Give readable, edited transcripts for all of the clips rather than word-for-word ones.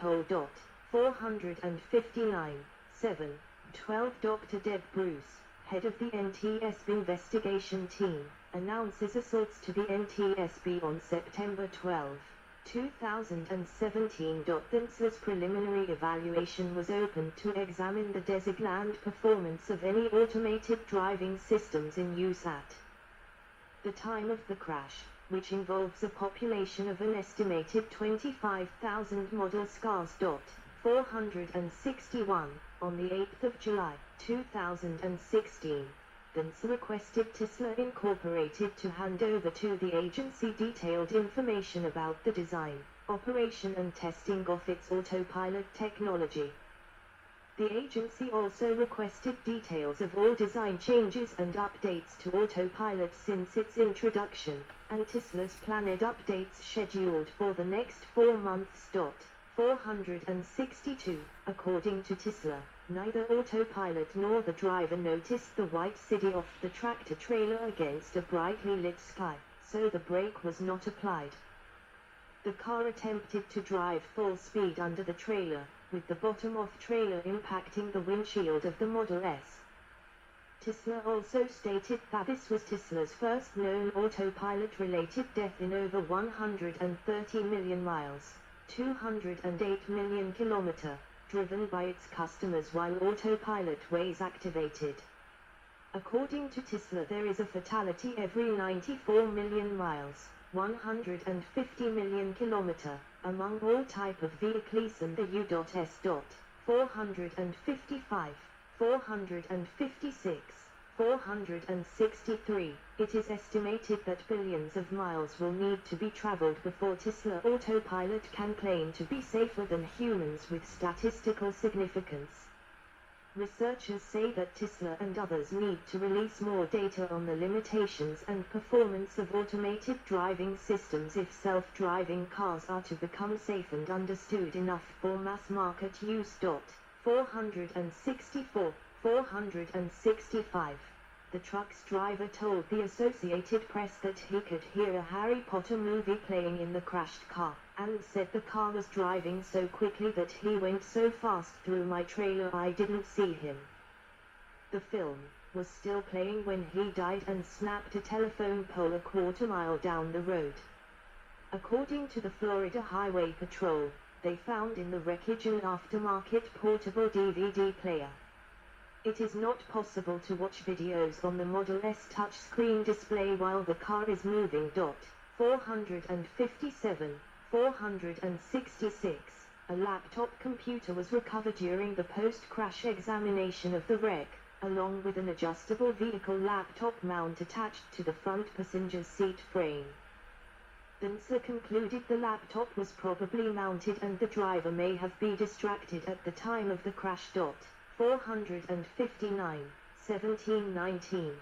Pole. 459. 7. 12. Dr. Deb Bruce, head of the NTSB investigation team, announces assaults to the NTSB on September 12, 2017. NTSB's preliminary evaluation was opened to examine the designed performance of any automated driving systems in use at the time of the crash, which involves a population of an estimated 25,000 model cars. 461. On the 8th of July, 2016, NTSB requested Tesla Incorporated to hand over to the agency detailed information about the design, operation and testing of its Autopilot technology. The agency also requested details of all design changes and updates to Autopilot since its introduction, and Tesla's planned updates scheduled for the next 4 months. 462. According to Tesla, neither Autopilot nor the driver noticed the white city of the tractor-trailer against a brightly lit sky, so the brake was not applied. The car attempted to drive full speed under the trailer, with the bottom of trailer impacting the windshield of the Model S. Tesla also stated that this was Tesla's first known Autopilot-related death in over 130 million miles, 208 million kilometers, driven by its customers while Autopilot was activated. According to Tesla, there is a fatality every 94 million miles, 150 million kilometers, among all type of vehicles and the U.S. 455, 456, 463. It is estimated that billions of miles will need to be traveled before Tesla Autopilot can claim to be safer than humans with statistical significance. Researchers say that Tesla and others need to release more data on the limitations and performance of automated driving systems if self-driving cars are to become safe and understood enough for mass market use. 464, 465. The truck's driver told the Associated Press that he could hear a Harry Potter movie playing in the crashed car, and said the car was driving so quickly that he went so fast through my trailer I didn't see him. The film was still playing when he died and snapped a telephone pole a quarter-mile down the road. According to the Florida Highway Patrol, they found in the wreckage an aftermarket portable DVD player. It is not possible to watch videos on the Model S touchscreen display while the car is moving. 457, 466. A laptop computer was recovered during the post-crash examination of the wreck, along with an adjustable vehicle laptop mount attached to the front passenger seat frame. NTSB concluded the laptop was probably mounted and the driver may have been distracted at the time of the crash. 459, 1719.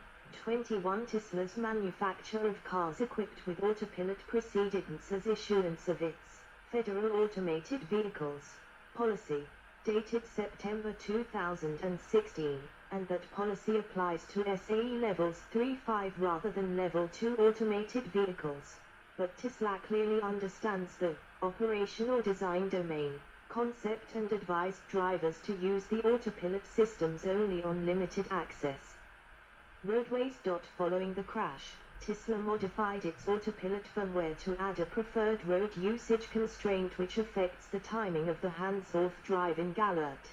21. Tesla's manufacture of cars equipped with Autopilot preceded NTSB's issuance of its Federal Automated Vehicles Policy, dated September 2016, and that policy applies to SAE Levels 3-5 rather than Level 2 automated vehicles. But Tesla clearly understands the operational design domain concept and advised drivers to use the Autopilot systems only on limited access roadways. Following the crash, Tesla modified its Autopilot firmware to add a preferred road usage constraint which affects the timing of the hands-off driving alert.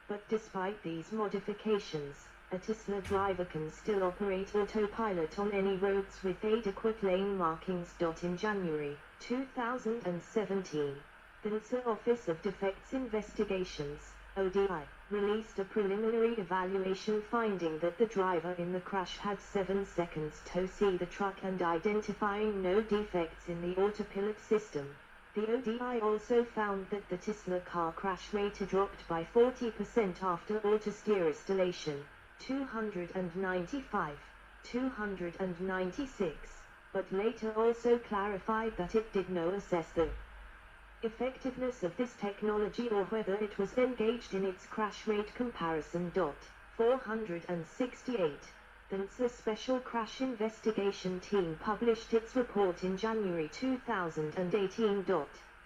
But despite these modifications, a Tesla driver can still operate Autopilot on any roads with adequate lane markings. In January 2017, the NTSB Office of Defects Investigations, ODI, released a preliminary evaluation finding that the driver in the crash had 7 seconds to see the truck and identifying no defects in the Autopilot system. The ODI also found that the Tesla car crash rate dropped by 40% after autosteer installation, 295, 296, but later also clarified that it did not assess the effectiveness of this technology or whether it was engaged in its crash rate comparison. 468. The NTSB Special Crash Investigation Team published its report in January 2018.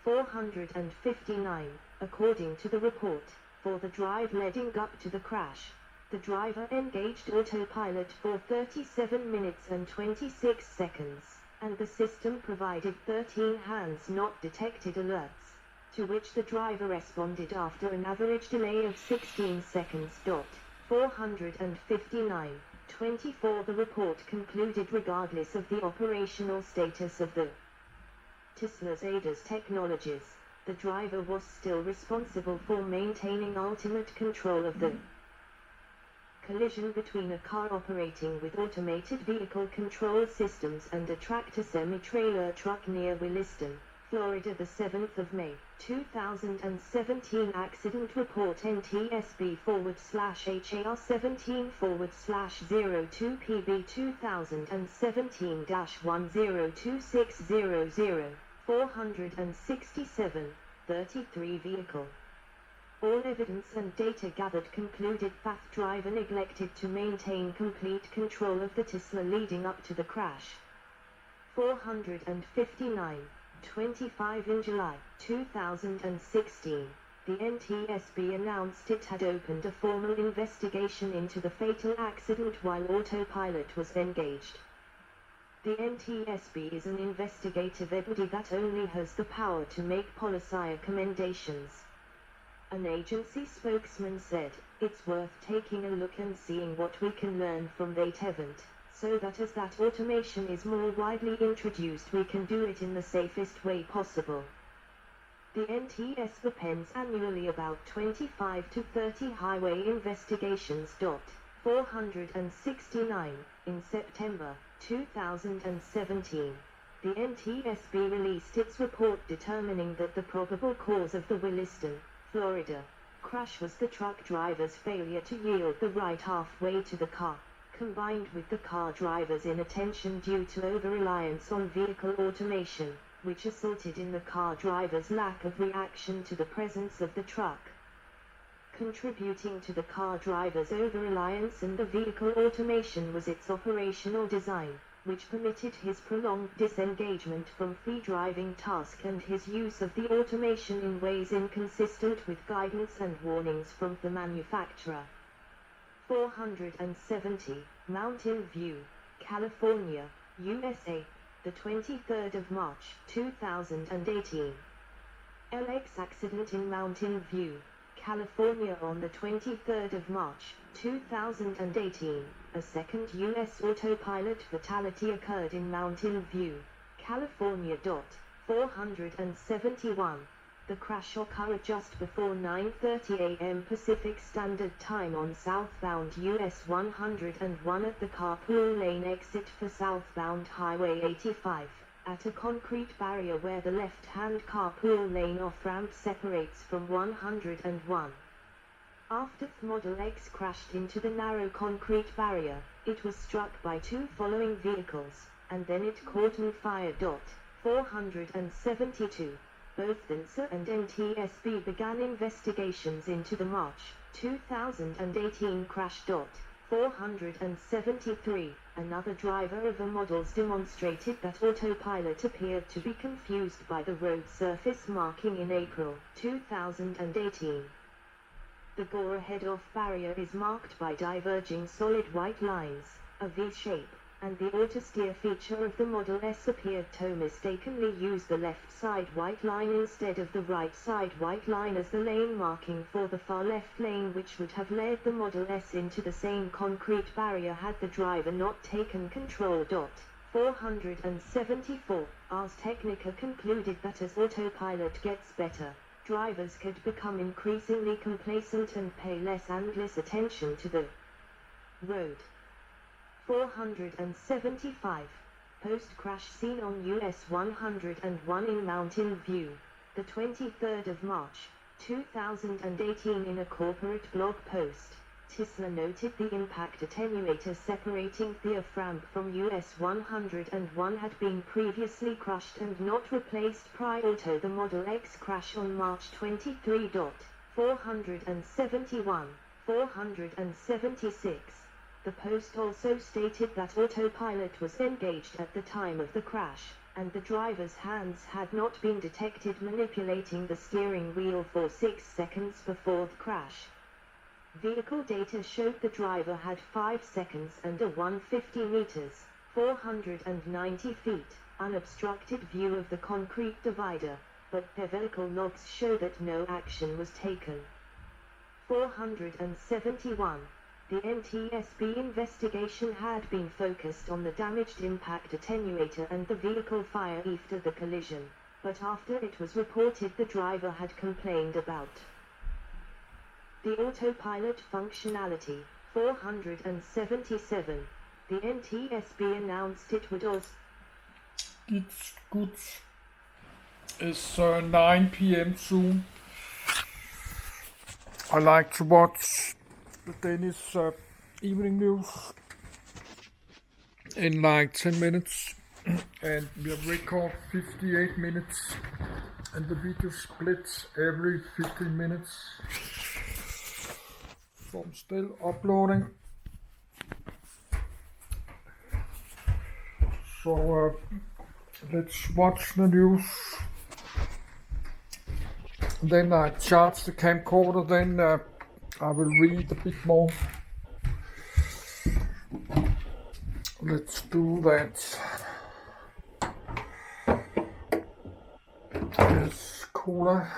459. According to the report, for the drive leading up to the crash, the driver engaged autopilot for 37 minutes and 26 seconds, and the system provided 13 hands not detected alerts, to which the driver responded after an average delay of 16 seconds. 459.24. The report concluded regardless of the operational status of the Tesla's ADAS technologies, the driver was still responsible for maintaining ultimate control of the collision between a car operating with automated vehicle control systems and a tractor semi-trailer truck near Williston, Florida. The 7th of May, 2017 accident report NTSB/HAR 17/02 PB 2017-102600. 467. 33 vehicle. All evidence and data gathered concluded that driver neglected to maintain complete control of the Tesla leading up to the crash. 459.25. In July 2016, the NTSB announced it had opened a formal investigation into the fatal accident while autopilot was engaged. The NTSB is an investigative body that only has the power to make policy recommendations. An agency spokesman said, "It's worth taking a look and seeing what we can learn from that event, so that as that automation is more widely introduced we can do it in the safest way possible." The NTSB pens annually about 25 to 30 highway investigations. 469. In September 2017, the NTSB released its report determining that the probable cause of the Williston, Florida, crash was the truck driver's failure to yield the right halfway to the car, combined with the car driver's inattention due to over-reliance on vehicle automation, which resulted in the car driver's lack of reaction to the presence of the truck. Contributing to the car driver's over-reliance and the vehicle automation was its operational design, which permitted his prolonged disengagement from free driving task and his use of the automation in ways inconsistent with guidance and warnings from the manufacturer. 470. Mountain View, California, USA, the 23rd of March 2018. LX accident in Mountain View, California on the 23rd of March 2018. A second U.S. autopilot fatality occurred in Mountain View, California. 471. The crash occurred just before 9:30 a.m. Pacific Standard Time on southbound US 101 at the carpool lane exit for southbound Highway 85, at a concrete barrier where the left-hand carpool lane off-ramp separates from 101. After the Model X crashed into the narrow concrete barrier, it was struck by two following vehicles, and then it caught on fire. 472. Both NHTSA and NTSB began investigations into the March 2018 crash. 473. Another driver of a models demonstrated that autopilot appeared to be confused by the road surface marking in April 2018. The gore head-off barrier is marked by diverging solid white lines, a V-shape, and the auto-steer feature of the Model S appeared to mistakenly use the left side white line instead of the right side white line as the lane marking for the far left lane, which would have led the Model S into the same concrete barrier had the driver not taken control. 474. Ars Technica concluded that as autopilot gets better, drivers could become increasingly complacent and pay less and less attention to the road. 475. Post-crash scene on US 101 in Mountain View, the 23rd of March 2018. In a corporate blog post, Tesla noted the impact attenuator separating the off-ramp from US 101 had been previously crushed and not replaced prior to the Model X crash on March 23. 471. 476. The post also stated that autopilot was engaged at the time of the crash, and the driver's hands had not been detected manipulating the steering wheel for 6 seconds before the crash. Vehicle data showed the driver had 5 seconds under 150 meters, 490 feet, unobstructed view of the concrete divider, but their vehicle logs show that no action was taken. 471. The NTSB investigation had been focused on the damaged impact attenuator and the vehicle fire after the collision, but after it was reported the driver had complained about the autopilot functionality. 477. The NTSB announced it would also... It's good. It's 9 p.m. soon. I like to watch the Danish evening news in like 10 minutes, and we have record 58 minutes, and the video splits every 15 minutes. So I'm still uploading. So let's watch the news. Then I charge the camcorder, then I will read a bit more. Let's do that. Yes, cola.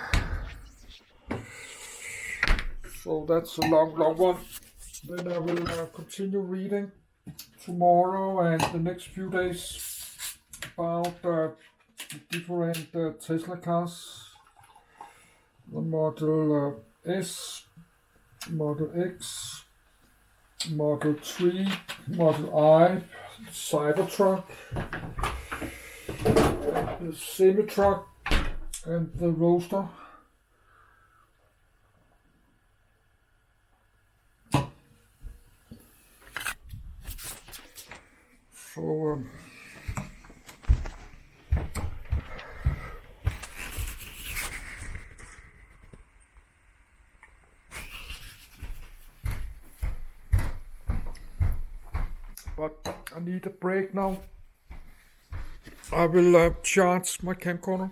So that's a long one. Then I will continue reading tomorrow and the next few days about the different Tesla cars. The Model S, Model X, Model 3, Model I, Cybertruck, the semi-truck, and the Roadster. So but I need a break now. I will charge my camcorder.